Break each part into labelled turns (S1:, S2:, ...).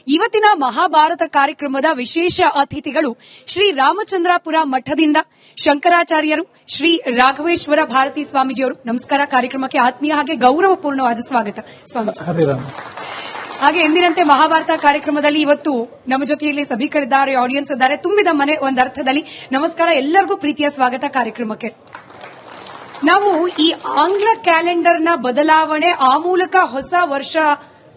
S1: ಇವತ್ತಿನ ಮಹಾಭಾರತ ಕಾರ್ಯಕ್ರಮದ ವಿಶೇಷ ಅತಿಥಿಗಳು ಶ್ರೀ ರಾಮಚಂದ್ರಾಪುರ ಮಠದಿಂದ ಶಂಕರಾಚಾರ್ಯರು, ಶ್ರೀ ರಾಘವೇಶ್ವರ ಭಾರತಿ ಸ್ವಾಮೀಜಿಯವರು. ನಮಸ್ಕಾರ. ಕಾರ್ಯಕ್ರಮಕ್ಕೆ ಆತ್ಮೀಯ ಹಾಗೆ ಗೌರವಪೂರ್ಣವಾದ ಸ್ವಾಗತ ಸ್ವಾಮೀಜಿ. ಹಾಗೆ ಎಂದಿನಂತೆ ಮಹಾಭಾರತ ಕಾರ್ಯಕ್ರಮದಲ್ಲಿ ಇವತ್ತು ನಮ್ಮ ಜೊತೆಯಲ್ಲಿ ಸಭಿಕರಿದ್ದಾರೆ, ಆಡಿಯನ್ಸ್ ಇದ್ದಾರೆ, ತುಂಬಿದ ಮನೆ ಒಂದರ್ಥದಲ್ಲಿ. ನಮಸ್ಕಾರ, ಎಲ್ಲರಿಗೂ ಪ್ರೀತಿಯ ಸ್ವಾಗತ ಕಾರ್ಯಕ್ರಮಕ್ಕೆ. ನಾವು ಈ ಆಂಗ್ಲ ಕ್ಯಾಲೆಂಡರ್ನ ಬದಲಾವಣೆ, ಆ ಮೂಲಕ ಹೊಸ ವರ್ಷ,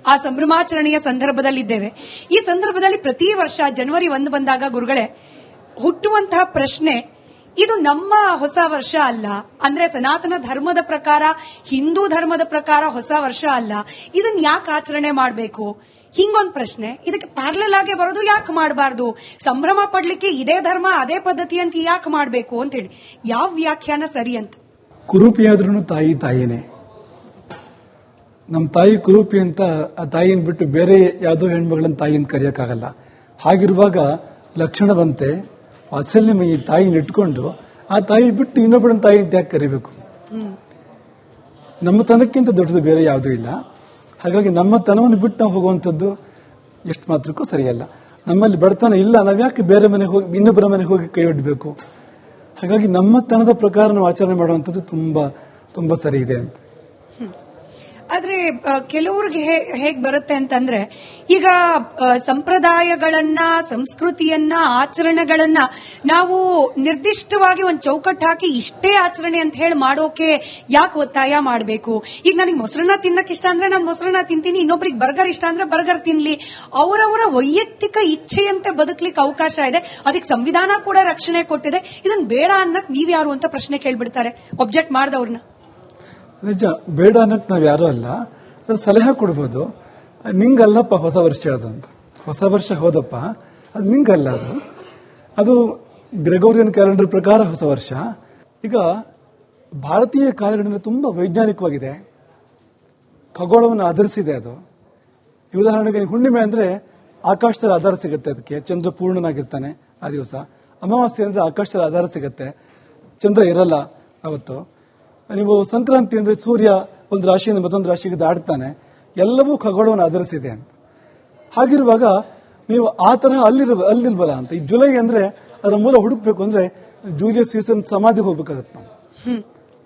S1: ಆ ಸಂಭ್ರಮಾಚರಣೆಯ ಸಂದರ್ಭದಲ್ಲಿದ್ದೇವೆ. ಈ ಸಂದರ್ಭದಲ್ಲಿ ಪ್ರತಿ ವರ್ಷ ಜನವರಿ 1 ಬಂದಾಗ ಗುರುಗಳೇ ಹುಟ್ಟುವಂತಹ ಪ್ರಶ್ನೆ, ಇದು ನಮ್ಮ ಹೊಸ ವರ್ಷ ಅಲ್ಲ, ಅಂದ್ರೆ ಸನಾತನ ಧರ್ಮದ ಪ್ರಕಾರ, ಹಿಂದೂ ಧರ್ಮದ ಪ್ರಕಾರ ಹೊಸ ವರ್ಷ ಅಲ್ಲ, ಇದನ್ನ ಯಾಕೆ ಆಚರಣೆ ಮಾಡಬೇಕು? ಹಿಂಗೊಂದು ಪ್ರಶ್ನೆ. ಇದಕ್ಕೆ ಪ್ಯಾರಲಲ್ ಆಗಿ ಬರೋದು ಯಾಕೆ ಮಾಡಬಾರ್ದು? ಸಂಭ್ರಮ ಪಡ್ಲಿಕ್ಕೆ ಇದೇ ಧರ್ಮ ಅದೇ ಪದ್ಧತಿ ಅಂತ ಯಾಕೆ ಮಾಡಬೇಕು ಅಂತ ಹೇಳಿ ಯಾವ ವ್ಯಾಖ್ಯಾನ ಸರಿ ಅಂತ?
S2: ಕುರೂಪಿಯಾದ್ರೂ ತಾಯಿ ತಾಯಿನೇ. ನಮ್ಮ ತಾಯಿ ಕುರೂಪಿ ಅಂತ ಆ ತಾಯಿನ ಬಿಟ್ಟು ಬೇರೆ ಯಾವುದೋ ಹೆಣ್ಮಗಳನ್ನ ತಾಯಿನ ಕರೆಯೋಕ್ಕಾಗಲ್ಲ. ಹಾಗಿರುವಾಗ ಲಕ್ಷಣವಂತೆ ವಾತ್ಸಲ್ಯಮಯಿ ತಾಯಿನ ಇಟ್ಕೊಂಡು ಆ ತಾಯಿ ಬಿಟ್ಟು ಇನ್ನೊಬ್ಬಳನ್ನ ತಾಯಿ ಅಂತ ಯಾಕೆ ಕರಿಬೇಕು? ನಮ್ಮ ತನಕ್ಕಿಂತ ದೊಡ್ಡದು ಬೇರೆ ಯಾವುದೂ ಇಲ್ಲ. ಹಾಗಾಗಿ ನಮ್ಮ ತನವನ್ನು ಬಿಟ್ಟು ನಾವು ಹೋಗುವಂಥದ್ದು ಎಷ್ಟು ಮಾತ್ರಕ್ಕೂ ಸರಿಯಲ್ಲ. ನಮ್ಮಲ್ಲಿ ಬಡತನ ಇಲ್ಲ, ನಾವ್ಯಾಕೆ ಬೇರೆ ಮನೆಗೆ ಹೋಗಿ ಇನ್ನೊಬ್ಬರ ಮನೆಗೆ ಹೋಗಿ ಕೈ ಒಡ್ಡಬೇಕು? ಹಾಗಾಗಿ ನಮ್ಮ ತನದ ಪ್ರಕಾರ ನಾವು ಆಚರಣೆ ಮಾಡುವಂಥದ್ದು ತುಂಬಾ ತುಂಬಾ ಸರಿ ಇದೆ ಅಂತ.
S1: ಆದ್ರೆ ಕೆಲವ್ರಿಗೆ ಹೇಗ್ ಬರುತ್ತೆ ಅಂತಂದ್ರೆ, ಈಗ ಸಂಪ್ರದಾಯಗಳನ್ನ, ಸಂಸ್ಕೃತಿಯನ್ನ, ಆಚರಣೆಗಳನ್ನ ನಾವು ನಿರ್ದಿಷ್ಟವಾಗಿ ಒಂದು ಚೌಕಟ್ಟು ಹಾಕಿ ಇಷ್ಟೇ ಆಚರಣೆ ಅಂತ ಹೇಳಿ ಮಾಡೋಕೆ ಯಾಕೆ ಒತ್ತಾಯ ಮಾಡಬೇಕು? ಈಗ ನನಗೆ ಮೊಸರನ್ನ ತಿನ್ನಕ್ ಇಷ್ಟ ಅಂದ್ರೆ ನಾನು ಮೊಸರನ್ನ ತಿಂತೀನಿ, ಇನ್ನೊಬ್ರಿಗೆ ಬರ್ಗರ್ ಇಷ್ಟ ಅಂದ್ರೆ ಬರ್ಗರ್ ತಿನ್ಲಿ. ಅವರವರ ವೈಯಕ್ತಿಕ ಇಚ್ಛೆಯಂತೆ ಬದುಕಲಿಕ್ಕೆ ಅವಕಾಶ ಇದೆ. ಅದಕ್ಕೆ ಸಂವಿಧಾನ ಕೂಡ ರಕ್ಷಣೆ ಕೊಟ್ಟಿದೆ. ಇದನ್ನ ಬೇಡ ಅನ್ನಕ್ ನೀವ್ಯಾರು ಅಂತ ಪ್ರಶ್ನೆ ಕೇಳ್ಬಿಡ್ತಾರೆ ಒಬ್ಜೆಕ್ಟ್ ಮಾಡಿದವ್ರನ್ನ.
S2: ನಿಜ, ಬೇಡ ಅನ್ನಕ್ ನಾವ್ ಯಾರು ಅಲ್ಲ, ಅದ್ರ ಸಲಹೆ ಕೊಡ್ಬೋದು. ನಿಂಗಲ್ಲಪ್ಪ ಹೊಸ ವರ್ಷ ಅದು ಅಂತ. ಹೊಸ ವರ್ಷ ಹೋದಪ್ಪ, ಅದು ನಿಂಗಲ್ಲ. ಅದು ಗ್ರೆಗೋರಿಯನ್ ಕ್ಯಾಲೆಂಡರ್ ಪ್ರಕಾರ ಹೊಸ ವರ್ಷ. ಈಗ ಭಾರತೀಯ ಕ್ಯಾಲೆಂಡರ್ ತುಂಬಾ ವೈಜ್ಞಾನಿಕವಾಗಿದೆ, ಖಗೋಳವನ್ನು ಆಧರಿಸಿದೆ ಅದು. ಉದಾಹರಣೆಗೆ ಹುಣ್ಣಿಮೆ ಅಂದ್ರೆ ಆಕಾಶದಲ್ಲಿ ಆಧಾರ ಸಿಗುತ್ತೆ, ಅದಕ್ಕೆ ಚಂದ್ರ ಪೂರ್ಣನಾಗಿರ್ತಾನೆ ಆ ದಿವಸ. ಅಮಾವಾಸ್ಯೆ ಅಂದ್ರೆ ಆಕಾಶದಲ್ಲಿ ಆಧಾರ ಸಿಗುತ್ತೆ, ಚಂದ್ರ ಇರಲ್ಲ ಅವತ್ತು. ನೀವು ಸಂಕ್ರಾಂತಿ ಅಂದ್ರೆ ಸೂರ್ಯ ಒಂದು ರಾಶಿಯಿಂದ ಮತ್ತೊಂದು ರಾಶಿಗೆ ದಾಟ್ತಾನೆ. ಎಲ್ಲವೂ ಖಗೋಳವನ್ನು ಆಧರಿಸಿದೆ ಅಂತ. ಹಾಗಿರುವಾಗ ನೀವು ಆ ತರಹ ಅಲ್ಲಿಲ್ವಲ್ಲ ಅಂತ. ಈ ಜುಲೈ ಅಂದ್ರೆ ಅದರ ಮೂಲ ಹುಡುಕ್ಬೇಕು ಅಂದ್ರೆ ಜೂಲಿಯಸ್ ಸೀಸನ್ ಸಮಾಧಿಗೆ ಹೋಗ್ಬೇಕಾಗತ್ತೆ ನಾವು.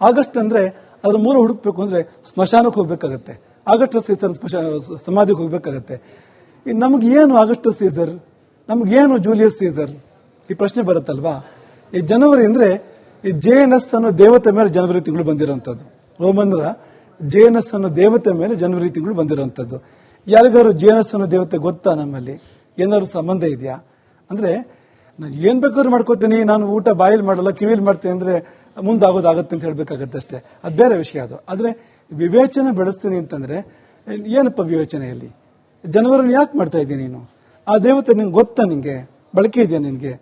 S2: ಆಗಸ್ಟ್ ಅಂದ್ರೆ ಅದರ ಮೂಲ ಹುಡುಕ್ಬೇಕು ಅಂದ್ರೆ ಸ್ಮಶಾನಕ್ಕೆ ಹೋಗ್ಬೇಕಾಗತ್ತೆ. ಆಗಸ್ಟ್ ಸೀಸನ್ ಸಮಾಧಿಗೆ ಹೋಗ್ಬೇಕಾಗತ್ತೆ. ನಮಗೇನು ಆಗಸ್ಟ್ ಸೀಸರ್, ನಮಗೇನು ಜೂಲಿಯಸ್ ಸೀಸರ್? ಈ ಪ್ರಶ್ನೆ ಬರುತ್ತಲ್ವಾ. ಈ ಜನವರಿ ಅಂದ್ರೆ ಈ ಜೇನಸ್ ಅನ್ನೋ ದೇವತೆ ಮೇಲೆ ಜನವರಿ ತಿಂಗಳು ಬಂದಿರುವಂತದ್ದು. ರೋಮನ್ರ ಜೇನಸ್ ಅನ್ನೋ ದೇವತೆ ಮೇಲೆ ಜನವರಿ ತಿಂಗಳು ಬಂದಿರುವಂತದ್ದು. ಯಾರಿಗಾರು ಜೇನಸ್ ಅನ್ನೋ ದೇವತೆ ಗೊತ್ತಾ? ನಮ್ಮಲ್ಲಿ ಏನಾದ್ರು ಸಂಬಂಧ ಇದೆಯಾ? ಅಂದ್ರೆ ನಾನು ಏನ್ ಬೇಕಾದ್ರೂ ಮಾಡ್ಕೋತೀನಿ, ನಾನು ಊಟ ಬಾಯಲ್ಲಿ ಮಾಡಲ್ಲ, ಕಿವಿಲಿ ಮಾಡ್ತೀನಿ ಅಂದ್ರೆ ಮುಂದಾಗೋದಾಗತ್ತೆ ಅಂತ ಹೇಳ್ಬೇಕಾಗತ್ತೆ ಅಷ್ಟೇ. ಅದು ಬೇರೆ ವಿಷಯ. ಅದು ಆದ್ರೆ ವಿವೇಚನೆ ಬೆಳೆಸ್ತೀನಿ ಅಂತಂದ್ರೆ ಏನಪ್ಪ ವಿವೇಚನೆಯಲ್ಲಿ? ಜನವರಿನ ಯಾಕೆ ಮಾಡ್ತಾ ಇದ್ದೀನಿ ನೀನು? ಆ ದೇವತೆ ನಿನ್ಗೆ ಗೊತ್ತಾ? ನಿನ್ಗೆ ಬಳಕೆ ಇದೆಯಾ? ನಿನ್ಗೆ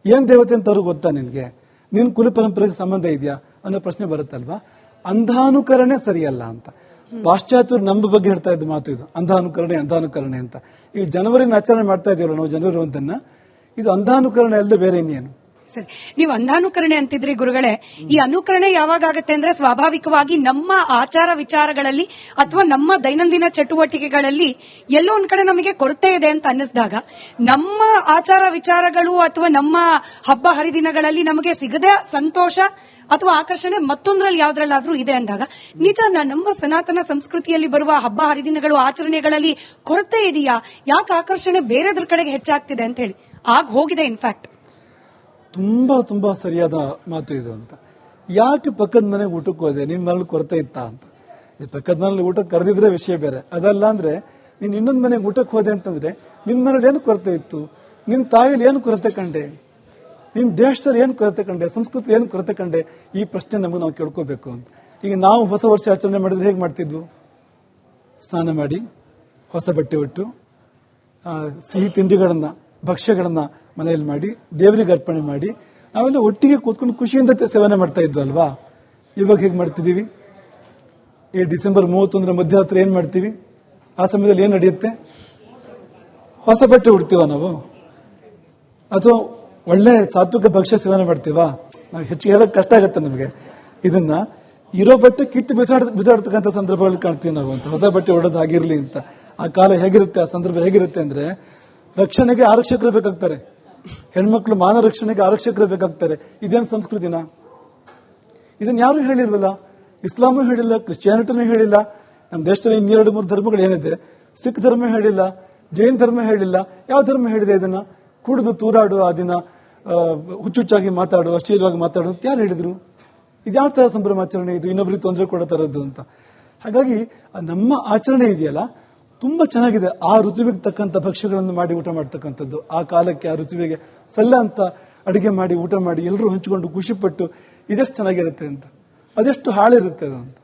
S2: ಏನ್ ದೇವತೆ ಅಂತ ಅವ್ರಿಗೆ ಗೊತ್ತಾ? ನಿನ್ಗೆ ನಿನ್ ಕುಲ ಪರಂಪರೆಗೆ ಸಂಬಂಧ ಇದೆಯಾ ಅನ್ನೋ ಪ್ರಶ್ನೆ ಬರುತ್ತಲ್ವಾ. ಅಂಧಾನುಕರಣೆ ಸರಿಯಲ್ಲ ಅಂತ ಪಾಶ್ಚಾತ್ಯರು ನಮ್ಮ ಬಗ್ಗೆ ಹೇಳ್ತಾ ಇದ್ದ ಮಾತು ಇದು. ಅಂಧಾನುಕರಣೆ ಅಂತ. ಈಗ ಜನವರಿನ ಆಚರಣೆ ಮಾಡ್ತಾ ಇದೀವಲ್ಲ ನಾವು ಜನವರಿ 1, ಇದು ಅಂಧಾನುಕರಣೆ ಅಲ್ಲದೆ ಬೇರೆ ಇನ್ನೇನು?
S1: ಸರಿ, ನೀವು ಅಂಧಾನುಕರಣೆ ಅಂತಿದ್ರಿ ಗುರುಗಳೇ. ಈ ಅನುಕರಣೆ ಯಾವಾಗ ಆಗುತ್ತೆ ಅಂದ್ರೆ ಸ್ವಾಭಾವಿಕವಾಗಿ ನಮ್ಮ ಆಚಾರ ವಿಚಾರಗಳಲ್ಲಿ ಅಥವಾ ನಮ್ಮ ದೈನಂದಿನ ಚಟುವಟಿಕೆಗಳಲ್ಲಿ ಎಲ್ಲೋ ಒಂದ್ ಕಡೆ ನಮಗೆ ಕೊರತೆ ಇದೆ ಅಂತ ಅನ್ನಿಸಿದಾಗ, ನಮ್ಮ ಆಚಾರ ವಿಚಾರಗಳು ಅಥವಾ ನಮ್ಮ ಹಬ್ಬ ಹರಿದಿನಗಳಲ್ಲಿ ನಮಗೆ ಸಿಗದೆ ಸಂತೋಷ ಅಥವಾ ಆಕರ್ಷಣೆ ಮತ್ತೊಂದ್ರಲ್ಲಿ ಯಾವ್ದ್ರಲ್ಲಾದ್ರೂ ಇದೆ ಅಂದಾಗ, ನಿಜ ನಮ್ಮ ಸನಾತನ ಸಂಸ್ಕೃತಿಯಲ್ಲಿ ಬರುವ ಹಬ್ಬ ಹರಿದಿನಗಳು, ಆಚರಣೆಗಳಲ್ಲಿ ಕೊರತೆ ಇದೆಯಾ? ಯಾಕೆ ಆಕರ್ಷಣೆ ಬೇರೆದ್ರ ಕಡೆಗೆ ಹೆಚ್ಚಾಗ್ತಿದೆ ಅಂತ ಹೇಳಿ ಆಗ ಹೋಗಿದೆ. ಇನ್ಫ್ಯಾಕ್ಟ್
S2: ತುಂಬಾ ತುಂಬಾ ಸರಿಯಾದ ಮಾತು ಇದು ಅಂತ. ಯಾಕೆ ಪಕ್ಕದ ಮನೆಗೆ ಊಟಕ್ಕೆ ಹೋದೆ? ನಿನ್ ಮನೇಲಿ ಕೊರತೆ ಇತ್ತಾ ಅಂತ. ಪಕ್ಕದ ಮನೇಲಿ ಊಟಕ್ಕೆ ಕರೆದಿದ್ರೆ ವಿಷಯ ಬೇರೆ. ಅದಲ್ಲ ಅಂದ್ರೆ ನೀನ್ ಇನ್ನೊಂದ್ ಮನೆಗೆ ಊಟಕ್ಕೆ ಹೋದೆ ಅಂತಂದ್ರೆ ನಿನ್ ಮನೇಲಿ ಏನು ಕೊರತೆ ಇತ್ತು? ನಿನ್ ತಾಯಿಲಿ ಏನು ಕೊರತೆ ಕಂಡೆ? ನಿನ್ ದೇಶದಲ್ಲಿ ಏನು ಕೊರತೆ ಕಂಡೆ? ಸಂಸ್ಕೃತಿ ಏನು ಕೊರತೆ ಕಂಡೆ? ಈ ಪ್ರಶ್ನೆ ನಮಗೆ ನಾವು ಕೇಳ್ಕೋಬೇಕು ಅಂತ. ಈಗ ನಾವು ಹೊಸ ವರ್ಷ ಆಚರಣೆ ಮಾಡಿದ್ರೆ ಹೇಗೆ ಮಾಡ್ತಿದ್ವು? ಸ್ನಾನ ಮಾಡಿ, ಹೊಸ ಬಟ್ಟೆ ಉಟ್ಟು, ಸಿಹಿ ತಿಂಡಿಗಳನ್ನ, ಭಕ್ಷ್ಯಗಳನ್ನ ಮನೆಯಲ್ಲಿ ಮಾಡಿ, ದೇವರಿಗೆ ಅರ್ಪಣೆ ಮಾಡಿ, ನಾವೆಲ್ಲ ಒಟ್ಟಿಗೆ ಕೂತ್ಕೊಂಡು ಖುಷಿಯಿಂದ ಸೇವನೆ ಮಾಡ್ತಾ ಇದ್ವು ಅಲ್ವಾ. ಇವಾಗ ಹೇಗೆ ಮಾಡ್ತಿದೀವಿ? ಈ ಡಿಸೆಂಬರ್ 31 ಮಧ್ಯರಾತ್ರಿ ಏನ್ ಮಾಡ್ತೀವಿ? ಆ ಸಮಯದಲ್ಲಿ ಏನ್ ನಡೆಯುತ್ತೆ? ಹೊಸ ಬಟ್ಟೆ ಉಡ್ತೀವ ನಾವು? ಅಥವಾ ಒಳ್ಳೆ ಸಾತ್ವಿಕ ಭಕ್ಷ್ಯ ಸೇವನೆ ಮಾಡ್ತೀವಾ? ನಾವು ಹೆಚ್ಚಿಗೆ ಹೇಳಕ್ ಕಷ್ಟ ಆಗತ್ತೆ ನಮಗೆ. ಇದನ್ನ ಇರೋ ಬಟ್ಟೆ ಕಿತ್ತು ಬಿಸಾಡ್ತಕ್ಕಂಥ ಸಂದರ್ಭಗಳು ಕಾಣ್ತೀವಿ ನಾವು ಅಂತ. ಹೊಸ ಬಟ್ಟೆ ಹೊಡೋದು ಆಗಿರ್ಲಿ ಅಂತ. ಆ ಕಾಲ ಹೇಗಿರುತ್ತೆ, ಆ ಸಂದರ್ಭ ಹೇಗಿರುತ್ತೆ ಅಂದ್ರೆ ರಕ್ಷಣೆಗೆ ಆರಕ್ಷಕರು ಬೇಕಾಗ್ತಾರೆ. ಹೆಣ್ಮಕ್ಳು ಮಾನವ ರಕ್ಷಣೆಗೆ ಆರಕ್ಷಕರು ಬೇಕಾಗ್ತಾರೆ. ಇದೇನು ಸಂಸ್ಕೃತಿನ? ಇದನ್ನ ಯಾರು ಹೇಳಿಲ್ವಲ್ಲ. ಇಸ್ಲಾಮೂ ಹೇಳಿಲ್ಲ, ಕ್ರಿಶ್ಚಿಯಾನಿಟಿನೂ ಹೇಳಿಲ್ಲ. ನಮ್ಮ ದೇಶದಲ್ಲಿ ಇನ್ನೆರಡು ಮೂರು ಧರ್ಮಗಳು ಏನಿದೆ, ಸಿಖ್ ಧರ್ಮ ಹೇಳಿಲ್ಲ, ಜೈನ್ ಧರ್ಮ ಹೇಳಿಲ್ಲ. ಯಾವ ಧರ್ಮ ಹೇಳಿದೆ ಇದನ್ನ? ಕುಡಿದು ತೂರಾಡು, ಆ ದಿನ ಹುಚ್ಚುಚ್ಚಾಗಿ ಮಾತಾಡು, ಅಶ್ಲೀಲವಾಗಿ ಮಾತಾಡು ಅಂತ ಯಾರು ಹೇಳಿದ್ರು? ಇದ್ಯಾವ ತರ ಸಂಭ್ರಮಾಚರಣೆ ಇದು? ಇನ್ನೊಬ್ರಿಗೆ ತೊಂದರೆ ಕೊಡೋ ತರದ್ದು ಅಂತ. ಹಾಗಾಗಿ ನಮ್ಮ ಆಚರಣೆ ಇದೆಯಲ್ಲ ತುಂಬಾ ಚೆನ್ನಾಗಿದೆ. ಆ ಋತುವಿಗೆ ತಕ್ಕಂತ ಭಕ್ಷ್ಯಗಳನ್ನು ಮಾಡಿ ಊಟ ಮಾಡ್ತಕ್ಕಂಥದ್ದು, ಆ ಕಾಲಕ್ಕೆ ಆ ಋತುವಿಗೆ ಸಲ್ಲ ಅಂತ ಅಡಿಗೆ ಮಾಡಿ ಊಟ ಮಾಡಿ ಎಲ್ಲರೂ ಹಂಚಿಕೊಂಡು ಖುಷಿಪಟ್ಟು ಇದೆಷ್ಟು ಚೆನ್ನಾಗಿರುತ್ತೆ ಅಂತ, ಅದೆಷ್ಟು ಹಾಳಿರುತ್ತೆ ಅದು ಅಂತ.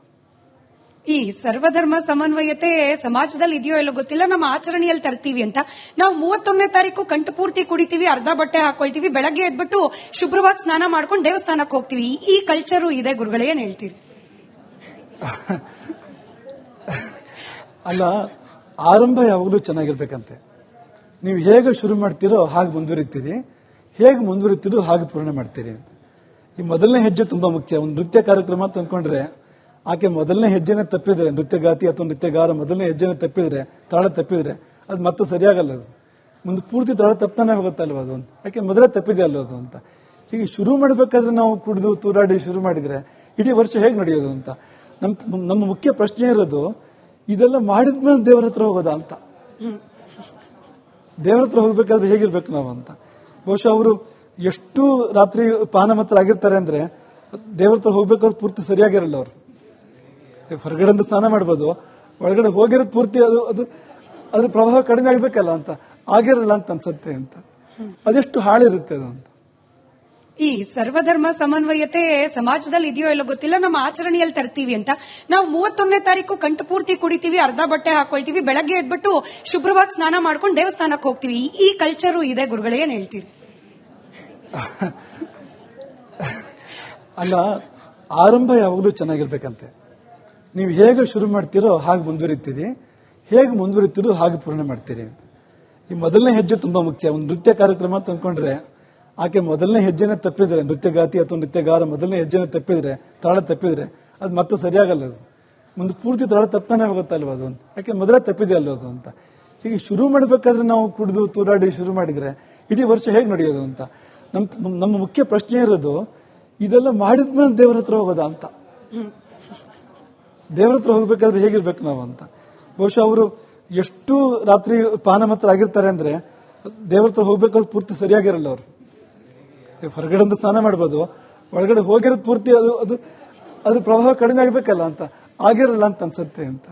S1: ಈ ಸರ್ವಧರ್ಮ ಸಮನ್ವಯತೆ ಸಮಾಜದಲ್ಲಿ ಇದೆಯೋ ಎಲ್ಲೋ ಗೊತ್ತಿಲ್ಲ, ನಮ್ಮ ಆಚರಣೆಯಲ್ಲಿ ತರ್ತೀವಿ ಅಂತ. ನಾವು 31ನೇ ತಾರೀಕು ಕಂಠ ಪೂರ್ತಿ ಕುಡಿತೀವಿ, ಅರ್ಧ ಬಟ್ಟೆ ಹಾಕೊಳ್ತೀವಿ, ಬೆಳಗ್ಗೆ ಎದ್ಬಿಟ್ಟು ಶುಭ್ರವಾಗಿ ಸ್ನಾನ ಮಾಡ್ಕೊಂಡು ದೇವಸ್ಥಾನಕ್ಕೆ ಹೋಗ್ತೀವಿ. ಈ ಕಲ್ಚರು ಇದೆ ಗುರುಗಳೇ, ಏನ್ ಹೇಳ್ತೀರಿ?
S2: ಅಲ್ಲ, ಆರಂಭ ಯಾವಾಗಲೂ ಚೆನ್ನಾಗಿರ್ಬೇಕಂತೆ. ನೀವು ಹೇಗೆ ಶುರು ಮಾಡ್ತೀರೋ ಹಾಗೆ ಮುಂದುವರಿತೀರಿ, ಹೇಗೆ ಮುಂದುವರಿತೀರೋ ಹಾಗೆ ಪೂರ್ಣ ಮಾಡ್ತೀರಿ. ಈ ಮೊದಲನೇ ಹೆಜ್ಜೆ ತುಂಬಾ ಮುಖ್ಯ. ಒಂದು ನೃತ್ಯ ಕಾರ್ಯಕ್ರಮ ಅಂತ ಅನ್ಕೊಂಡ್ರೆ ಆಕೆ ಮೊದಲನೇ ಹೆಜ್ಜೆನೆ ತಪ್ಪಿದ್ರೆ, ನೃತ್ಯಗಾತಿ ಅಥವಾ ನೃತ್ಯಗಾರ ಮೊದಲನೇ ಹೆಜ್ಜೆನೆ ತಪ್ಪಿದ್ರೆ, ತಾಳ ತಪ್ಪಿದ್ರೆ ಅದು ಮತ್ತೆ ಸರಿಯಾಗಲ್ಲ. ಅದು ಮುಂದೆ ಪೂರ್ತಿ ತಾಳ ತಪ್ಪಾನೆ ಹೋಗುತ್ತಲ್ವ ಅದು ಅಂತ. ಯಾಕೆ ಮೊದಲೇ ತಪ್ಪಿದೆ ಅಲ್ವ ಅದು ಅಂತ. ಹೀಗೆ ಶುರು ಮಾಡಬೇಕಾದ್ರೆ ನಾವು ಕುಡಿದು ತೂರಾಡಿ ಶುರು ಮಾಡಿದ್ರೆ ಇಡೀ ವರ್ಷ ಹೇಗೆ ನಡೆಯೋದು ಅಂತ. ನಮ್ಮ ಮುಖ್ಯ ಪ್ರಶ್ನೆ ಇರೋದು, ಇದೆಲ್ಲ ಮಾಡಿದ್ಮೇಲೆ ದೇವರ ಹತ್ರ ಹೋಗೋದಾ ಅಂತ. ದೇವರ ಹತ್ರ ಹೋಗ್ಬೇಕಾದ್ರೆ ಹೇಗಿರ್ಬೇಕು ನಾವು ಅಂತ. ಬಹುಶಃ ಅವರು ಎಷ್ಟು ರಾತ್ರಿ ಪಾನಮತ್ರ ಆಗಿರ್ತಾರೆ ಅಂದ್ರೆ ದೇವರ ಹತ್ರ ಹೋಗ್ಬೇಕಾದ್ರೆ ಪೂರ್ತಿ ಸರಿಯಾಗಿರಲ್ಲ. ಅವರು ಹೊರಗಡೆಯಿಂದ ಸ್ನಾನ ಮಾಡ್ಬೋದು, ಒಳಗಡೆ ಹೋಗಿರೋದು ಪೂರ್ತಿ ಅದು ಅದ್ರ ಪ್ರಭಾವ ಕಡಿಮೆ ಆಗ್ಬೇಕಲ್ಲ ಅಂತ, ಆಗಿರಲ್ಲ ಅಂತ ಅನ್ಸತ್ತೆ ಅಂತ. ಅದೆಷ್ಟು ಹಾಳಿರುತ್ತೆ ಅದು ಅಂತ.
S1: ಈ ಸರ್ವಧರ್ಮ ಸಮನ್ವಯತೆ ಸಮಾಜದಲ್ಲಿ ಇದೆಯೋ ಎಲ್ಲೋ ಗೊತ್ತಿಲ್ಲ, ನಮ್ಮ ಆಚರಣೆಯಲ್ಲಿ ತರ್ತೀವಿ ಅಂತ. ನಾವು 31ನೇ ತಾರೀಕು ಕಂಠ ಪೂರ್ತಿ ಕುಡಿತೀವಿ, ಅರ್ಧ ಬಟ್ಟೆ ಹಾಕೊಳ್ತೀವಿ, ಬೆಳಗ್ಗೆ ಎದ್ಬಿಟ್ಟು ಶುಭ್ರವಾಗಿ ಸ್ನಾನ ಮಾಡ್ಕೊಂಡು ದೇವಸ್ಥಾನಕ್ಕೆ ಹೋಗ್ತೀವಿ. ಈ ಕಲ್ಚರು ಇದೆ ಗುರುಗಳೇ, ಏನ್ ಹೇಳ್ತೀರಿ?
S2: ಅಲ್ಲ, ಆರಂಭ ಯಾವಾಗಲೂ ಚೆನ್ನಾಗಿರ್ಬೇಕಂತೆ. ನೀವು ಹೇಗೆ ಶುರು ಮಾಡ್ತೀರೋ ಹಾಗೆ ಮುಂದುವರಿತೀರಿ, ಹೇಗೆ ಮುಂದುವರಿತೀರೋ ಹಾಗೆ ಪೂರ್ಣ ಮಾಡ್ತೀರಿ. ಈ ಮೊದಲನೇ ಹೆಜ್ಜೆ ತುಂಬಾ ಮುಖ್ಯ. ಒಂದು ನೃತ್ಯ ಕಾರ್ಯಕ್ರಮ ಅಂತ ಅನ್ಕೊಂಡ್ರೆ ಆಕೆ ಮೊದಲನೇ ಹೆಜ್ಜೆನೆ ತಪ್ಪಿದ್ರೆ, ನೃತ್ಯಗಾತಿ ಅಥವಾ ನೃತ್ಯಗಾರ ಮೊದಲನೇ ಹೆಜ್ಜೆನೆ ತಪ್ಪಿದ್ರೆ, ತಾಳ ತಪ್ಪಿದ್ರೆ ಅದು ಮತ್ತೆ ಸರಿಯಾಗಲ್ಲ. ಅದು ಮುಂದೆ ಪೂರ್ತಿ ತಾಳ ತಪ್ಪಾನೆ ಹೋಗುತ್ತಲ್ವ ಅದು ಅಂತ. ಯಾಕೆ ಮೊದಲೇ ತಪ್ಪಿದೆ ಅಲ್ವ ಅದು ಅಂತ. ಹೀಗೆ ಶುರು ಮಾಡಬೇಕಾದ್ರೆ ನಾವು ಕುಡಿದು ತೂರಾಡಿ ಶುರು ಮಾಡಿದ್ರೆ ಇಡೀ ವರ್ಷ ಹೇಗೆ ನಡೆಯೋದು ಅಂತ. ನಮ್ಮ ಮುಖ್ಯ ಪ್ರಶ್ನೆ ಇರೋದು, ಇದೆಲ್ಲ ಮಾಡಿದ್ಮೇಲೆ ದೇವರ ಹತ್ರ ಹೋಗೋದಾ ಅಂತ. ದೇವರ ಹತ್ರ ಹೋಗ್ಬೇಕಾದ್ರೆ ಹೇಗಿರ್ಬೇಕು ನಾವು ಅಂತ. ಬಹುಶಃ ಅವರು ಎಷ್ಟು ರಾತ್ರಿ ಪಾನಮತ್ರ ಆಗಿರ್ತಾರೆ ಅಂದ್ರೆ ದೇವರ ಹತ್ರ ಹೋಗ್ಬೇಕಾದ್ರೆ ಪೂರ್ತಿ ಸರಿಯಾಗಿರಲ್ಲ. ಅವರು ಹೊರಗಡೆಯಿಂದ ಸ್ನಾನ ಮಾಡ್ಬೋದು, ಒಳಗಡೆ ಹೋಗಿರೋದು ಪೂರ್ತಿ ಅದು ಅದ್ರ ಪ್ರಭಾವ ಕಡಿಮೆ ಆಗ್ಬೇಕಲ್ಲ ಅಂತ, ಆಗಿರಲ್ಲ ಅಂತ ಅನ್ಸತ್ತೆ ಅಂತ.